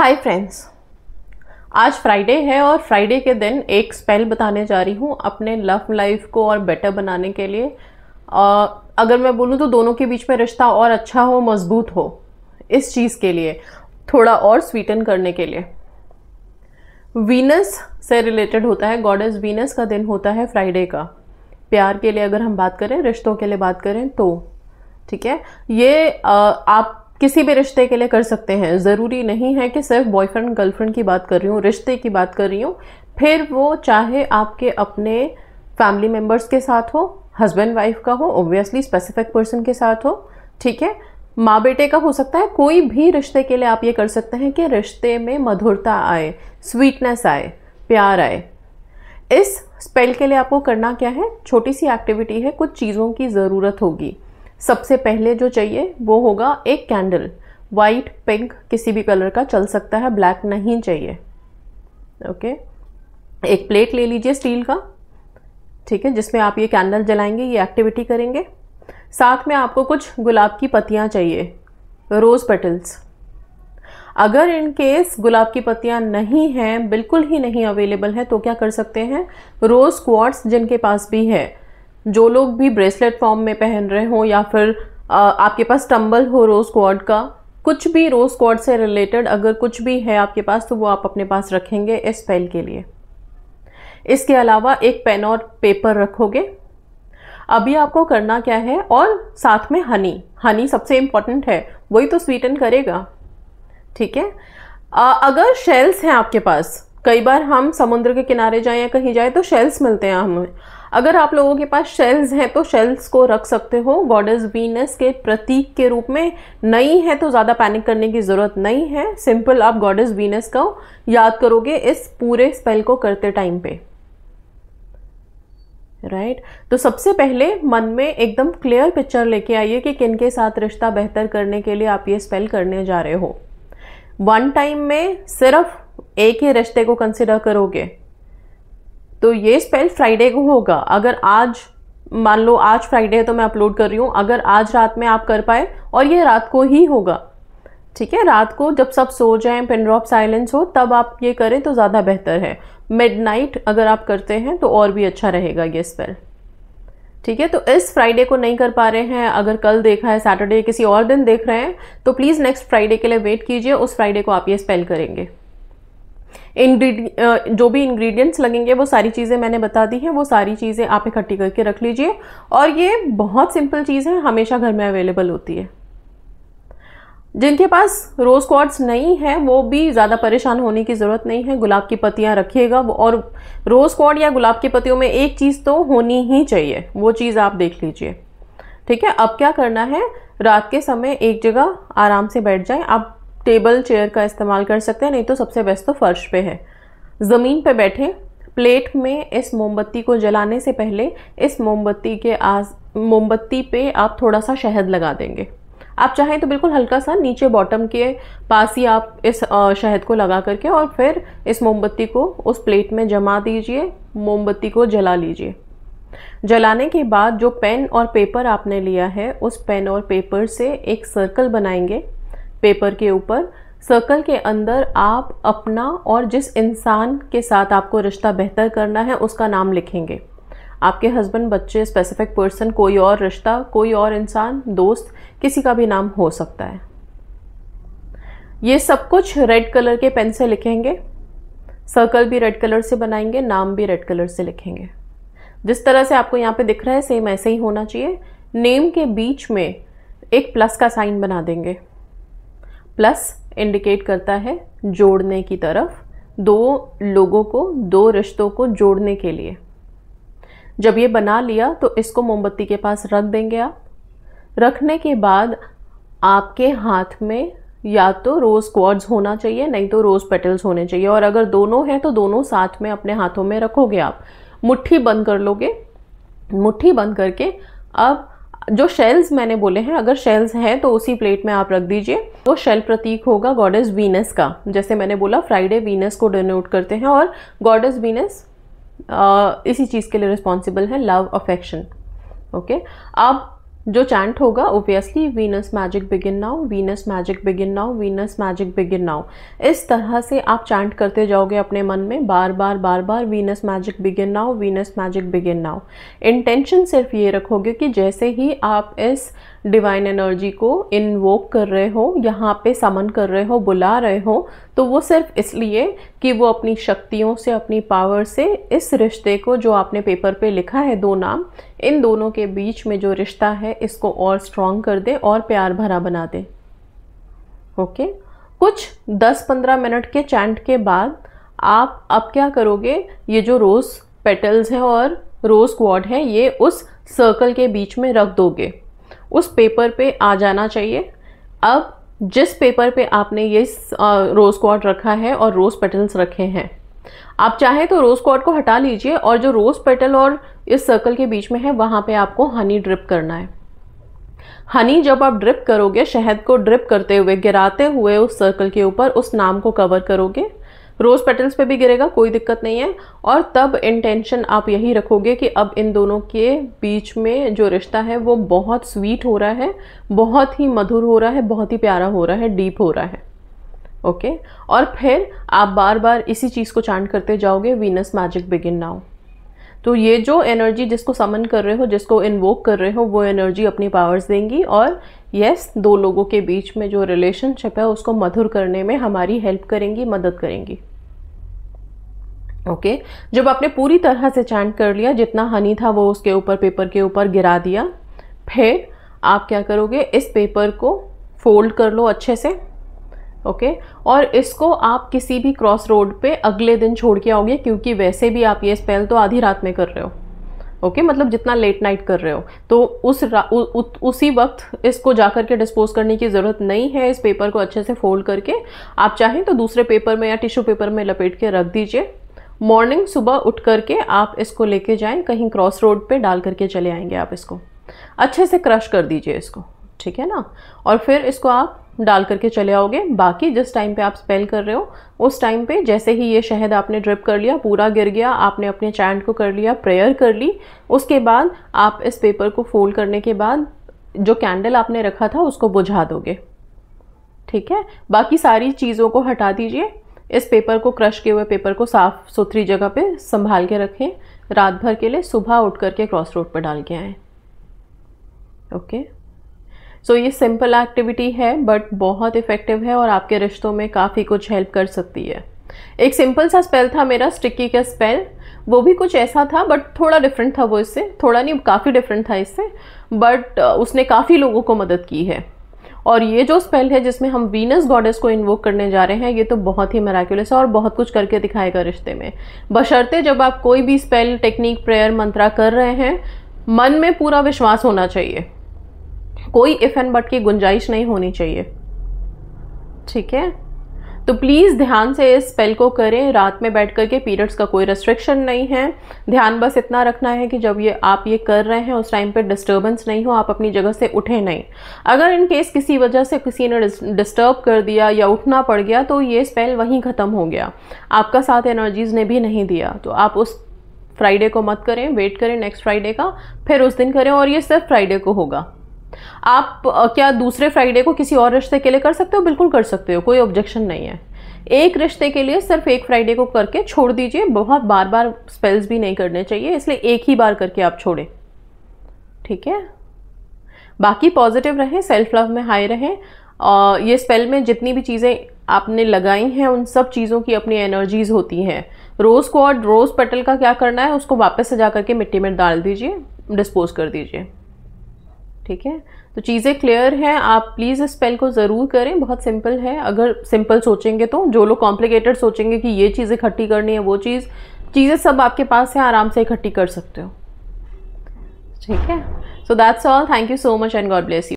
Hi friends, आज Friday है और फ्राइडे के दिन एक स्पेल बताने जा रही हूँ अपने लव लाइफ को और बेटर बनाने के लिए। अगर मैं बोलूँ तो दोनों के बीच में रिश्ता और अच्छा हो, मजबूत हो, इस चीज़ के लिए, थोड़ा और स्वीटन करने के लिए। वीनस से रिलेटेड होता है, गॉडेस वीनस का दिन होता है फ्राइडे का। प्यार के लिए अगर हम बात करें, रिश्तों के लिए बात करें तो ठीक है। ये आप किसी भी रिश्ते के लिए कर सकते हैं। ज़रूरी नहीं है कि सिर्फ बॉयफ्रेंड गर्लफ्रेंड की बात कर रही हूँ, रिश्ते की बात कर रही हूँ। फिर वो चाहे आपके अपने फैमिली मेम्बर्स के साथ हो, हस्बैंड वाइफ का हो, ऑब्वियसली स्पेसिफिक पर्सन के साथ हो, ठीक है, माँ बेटे का हो सकता है। कोई भी रिश्ते के लिए आप ये कर सकते हैं कि रिश्ते में मधुरता आए, स्वीटनेस आए, प्यार आए। इस स्पेल के लिए आपको करना क्या है, छोटी सी एक्टिविटी है, कुछ चीज़ों की ज़रूरत होगी। सबसे पहले जो चाहिए वो होगा एक कैंडल, वाइट, पिंक, किसी भी कलर का चल सकता है, ब्लैक नहीं चाहिए। ओके, एक प्लेट ले लीजिए स्टील का, ठीक है, जिसमें आप ये कैंडल जलाएंगे, ये एक्टिविटी करेंगे। साथ में आपको कुछ गुलाब की पत्तियां चाहिए, रोज पेटल्स। अगर इन केस गुलाब की पत्तियां नहीं हैं, बिल्कुल ही नहीं अवेलेबल है, तो क्या कर सकते हैं, रोज क्वार्ट्स जिनके पास भी है, जो लोग भी ब्रेसलेट फॉर्म में पहन रहे हो, या फिर आपके पास टंबल हो रोज क्वार्ट का, कुछ भी रोज क्वार्ट से रिलेटेड अगर कुछ भी है आपके पास, तो वो आप अपने पास रखेंगे इस स्पेल के लिए। इसके अलावा एक पेन और पेपर रखोगे। अभी आपको करना क्या है, और साथ में हनी सबसे इंपॉर्टेंट है, वही तो स्वीटन करेगा, ठीक है। अगर शेल्स हैं आपके पास, कई बार हम समुद्र के किनारे जाएं या कहीं जाए तो शेल्स मिलते हैं हमें। अगर आप लोगों के पास शेल्स हैं तो शेल्स को रख सकते हो गॉडेस वीनस के प्रतीक के रूप में। नहीं है तो ज़्यादा पैनिक करने की ज़रूरत नहीं है, सिंपल आप गॉडेस वीनस को याद करोगे इस पूरे स्पेल को करते टाइम पे, राइट। तो सबसे पहले मन में एकदम क्लियर पिक्चर लेके आइए कि किन के साथ रिश्ता बेहतर करने के लिए आप ये स्पेल करने जा रहे हो। वन टाइम में सिर्फ एक ही रिश्ते को कंसिडर करोगे तो ये स्पेल फ्राइडे को होगा। अगर आज, मान लो आज फ्राइडे है तो मैं अपलोड कर रही हूँ, अगर आज रात में आप कर पाए, और ये रात को ही होगा, ठीक है, रात को जब सब सो जाएं, पिन ड्रॉप साइलेंस हो, तब आप ये करें तो ज़्यादा बेहतर है। मिडनाइट अगर आप करते हैं तो और भी अच्छा रहेगा ये स्पेल, ठीक है। तो इस फ्राइडे को नहीं कर पा रहे हैं, अगर कल देखा है, सैटरडे, किसी और दिन देख रहे हैं, तो प्लीज़ नेक्स्ट फ्राइडे के लिए वेट कीजिए, उस फ्राइडे को आप ये स्पेल करेंगे। जो भी इंग्रेडिएंट्स लगेंगे वो सारी चीज़ें मैंने बता दी हैं, वो सारी चीज़ें आप इकट्ठी करके रख लीजिए। और ये बहुत सिंपल चीज़ है, हमेशा घर में अवेलेबल होती है। जिनके पास रोज क्वार्ट्स नहीं है वो भी ज़्यादा परेशान होने की ज़रूरत नहीं है, गुलाब की पत्तियां रखिएगा। और रोज क्वार्ट या गुलाब की पत्तियों में एक चीज़ तो होनी ही चाहिए, वो चीज़ आप देख लीजिए, ठीक है। अब क्या करना है, रात के समय एक जगह आराम से बैठ जाएं। आप टेबल चेयर का इस्तेमाल कर सकते हैं, नहीं तो सबसे बेस्ट तो फर्श पे है। ज़मीन पे बैठे, प्लेट में इस मोमबत्ती को जलाने से पहले इस मोमबत्ती पे आप थोड़ा सा शहद लगा देंगे। आप चाहें तो बिल्कुल हल्का सा नीचे बॉटम के पास ही आप इस शहद को लगा करके, और फिर इस मोमबत्ती को उस प्लेट में जमा दीजिए, मोमबत्ती को जला लीजिए। जलाने के बाद जो पेन और पेपर आपने लिया है, उस पेन और पेपर से एक सर्कल बनाएंगे पेपर के ऊपर। सर्कल के अंदर आप अपना और जिस इंसान के साथ आपको रिश्ता बेहतर करना है उसका नाम लिखेंगे। आपके हस्बैंड, बच्चे, स्पेसिफिक पर्सन, कोई और रिश्ता, कोई और इंसान, दोस्त, किसी का भी नाम हो सकता है। ये सब कुछ रेड कलर के पेन से लिखेंगे, सर्कल भी रेड कलर से बनाएंगे, नाम भी रेड कलर से लिखेंगे। जिस तरह से आपको यहाँ पे दिख रहा है सेम ऐसे ही होना चाहिए। नेम के बीच में एक प्लस का साइन बना देंगे। प्लस इंडिकेट करता है जोड़ने की तरफ, दो लोगों को, दो रिश्तों को जोड़ने के लिए। जब ये बना लिया तो इसको मोमबत्ती के पास रख देंगे आप। रखने के बाद आपके हाथ में या तो रोज क्वार्ट्स होना चाहिए, नहीं तो रोज पेटल्स होने चाहिए, और अगर दोनों हैं तो दोनों साथ में अपने हाथों में रखोगे आप। मुट्ठी बंद कर लोगे। मुट्ठी बंद करके अब जो शेल्स मैंने बोले हैं, अगर शेल्स हैं तो उसी प्लेट में आप रख दीजिए। वो शेल प्रतीक होगा गॉडेस वीनस का। जैसे मैंने बोला, फ्राइडे वीनस को डिनोट करते हैं, और गॉडेस वीनस इसी चीज़ के लिए रिस्पॉन्सिबल है, लव, अफेक्शन। ओके, अब जो चैंट होगा obviously Venus magic begin now, Venus magic begin now, Venus magic begin now. इस तरह से आप चैंट करते जाओगे अपने मन में बार बार बार बार, Venus magic begin now, Venus magic begin now. Intention सिर्फ ये रखोगे कि जैसे ही आप इस डिवाइन एनर्जी को इन्वोक कर रहे हो, यहाँ पे समन कर रहे हो, बुला रहे हो, तो वो सिर्फ इसलिए कि वो अपनी शक्तियों से, अपनी पावर से इस रिश्ते को, जो आपने पेपर पे लिखा है 2 नाम, इन दोनों के बीच में जो रिश्ता है इसको और स्ट्रॉन्ग कर दे और प्यार भरा बना दे। ओके, कुछ 10-15 मिनट के चैंट के बाद आप अब क्या करोगे, ये जो रोज पेटल्स हैं और रोज क्वार्ड है ये उस सर्कल के बीच में रख दोगे। उस पेपर पे आ जाना चाहिए। अब जिस पेपर पे आपने ये रोज क्वार्ड रखा है और रोज पेटल्स रखे हैं, आप चाहे तो रोज क्वार्ड को हटा लीजिए और जो रोज पेटल और इस सर्कल के बीच में है वहां पे आपको हनी ड्रिप करना है। हनी जब आप ड्रिप करोगे, शहद को ड्रिप करते हुए, गिराते हुए उस सर्कल के ऊपर उस नाम को कवर करोगे। रोज पेटल्स पे भी गिरेगा, कोई दिक्कत नहीं है। और तब इंटेंशन आप यही रखोगे कि अब इन दोनों के बीच में जो रिश्ता है वो बहुत स्वीट हो रहा है, बहुत ही मधुर हो रहा है, बहुत ही प्यारा हो रहा है, डीप हो रहा है। ओके, और फिर आप बार बार इसी चीज़ को चांट करते जाओगे, वीनस मैजिक बिगिन नाउ। तो ये जो एनर्जी जिसको समन कर रहे हो, जिसको इन्वोक कर रहे हो, वो एनर्जी अपनी पावर्स देंगी और यस, 2 लोगों के बीच में जो रिलेशनशिप है उसको मधुर करने में हमारी हेल्प करेंगी, मदद करेंगी। ओके, जब आपने पूरी तरह से चैंट कर लिया, जितना हनी था वो उसके ऊपर, पेपर के ऊपर गिरा दिया, फिर आप क्या करोगे, इस पेपर को फोल्ड कर लो अच्छे से। ओके, और इसको आप किसी भी क्रॉस रोड पे अगले दिन छोड़ के आओगे, क्योंकि वैसे भी आप ये स्पेल तो आधी रात में कर रहे हो। ओके, मतलब जितना लेट नाइट कर रहे हो, तो उसी वक्त इसको जाकर के डिस्पोज करने की ज़रूरत नहीं है। इस पेपर को अच्छे से फोल्ड करके आप चाहें तो दूसरे पेपर में या टिश्यू पेपर में लपेट के रख दीजिए। मॉर्निंग सुबह उठ करके आप इसको लेके जाएं, कहीं क्रॉस रोड पे डाल करके चले आएंगे। आप इसको अच्छे से क्रश कर दीजिए इसको, ठीक है ना, और फिर इसको आप डाल करके चले आओगे। बाकी जिस टाइम पे आप स्पेल कर रहे हो उस टाइम पे जैसे ही ये शहद आपने ड्रिप कर लिया, पूरा गिर गया, आपने अपने चैंट को कर लिया, प्रेयर कर ली, उसके बाद आप इस पेपर को फोल्ड करने के बाद जो कैंडल आपने रखा था उसको बुझा दोगे। ठीक है, बाकी सारी चीज़ों को हटा दीजिए। इस पेपर को, क्रश किए हुए पेपर को साफ सुथरी जगह पे संभाल के रखें रात भर के लिए, सुबह उठ करके क्रॉस रोड पर डाल के आएँ। ओके, सो ये सिंपल एक्टिविटी है बट बहुत इफ़ेक्टिव है और आपके रिश्तों में काफ़ी कुछ हेल्प कर सकती है। एक सिंपल सा स्पेल था मेरा, स्टिकी का स्पेल, वो भी कुछ ऐसा था बट थोड़ा डिफरेंट था। वो इससे थोड़ा नहीं, काफ़ी डिफरेंट था इससे, बट उसने काफ़ी लोगों को मदद की है। और ये जो स्पेल है जिसमें हम वीनस गॉडेस को इन्वोक करने जा रहे हैं, ये तो बहुत ही मिराक्युलस है और बहुत कुछ करके दिखाएगा रिश्ते में। बशर्ते जब आप कोई भी स्पेल, टेक्निक, प्रेयर, मंत्रा कर रहे हैं, मन में पूरा विश्वास होना चाहिए, कोई इफ एंड बट की गुंजाइश नहीं होनी चाहिए। ठीक है, तो प्लीज़ ध्यान से इस स्पेल को करें। रात में बैठ करके, पीरियड्स का कोई रेस्ट्रिक्शन नहीं है। ध्यान बस इतना रखना है कि जब आप ये कर रहे हैं उस टाइम पे डिस्टर्बेंस नहीं हो, आप अपनी जगह से उठें नहीं। अगर इन केस किसी वजह से किसी ने डिस्टर्ब कर दिया या उठना पड़ गया तो ये स्पेल वहीं ख़त्म हो गया, आपका साथ एनर्जीज ने भी नहीं दिया। तो आप उस फ्राइडे को मत करें, वेट करें नेक्स्ट फ्राइडे का, फिर उस दिन करें। और ये सिर्फ फ्राइडे को होगा। आप क्या दूसरे फ्राइडे को किसी और रिश्ते के लिए कर सकते हो? बिल्कुल कर सकते हो, कोई ऑब्जेक्शन नहीं है। एक रिश्ते के लिए सिर्फ एक फ्राइडे को करके छोड़ दीजिए। बहुत बार बार स्पेल्स भी नहीं करने चाहिए, इसलिए एक ही बार करके आप छोड़ें। ठीक है, बाकी पॉजिटिव रहें, सेल्फ लव में हाई रहें। ये स्पेल में जितनी भी चीज़ें आपने लगाई हैं उन सब चीज़ों की अपनी एनर्जीज होती हैं। रोज क्वार्ड, रोज पेटल का क्या करना है, उसको वापस से जा करके मिट्टी में डाल दीजिए, डिस्पोज कर दीजिए। ठीक है, तो चीज़ें क्लियर हैं। आप प्लीज़ इस स्पेल को ज़रूर करें, बहुत सिंपल है। अगर सिंपल सोचेंगे तो, जो लोग कॉम्प्लिकेटेड सोचेंगे कि ये चीज़ इकट्ठी करनी है, वो चीज़ें सब आपके पास है, आराम से इकट्ठी कर सकते हो। ठीक है, so that's all. Thank you so much and God bless you.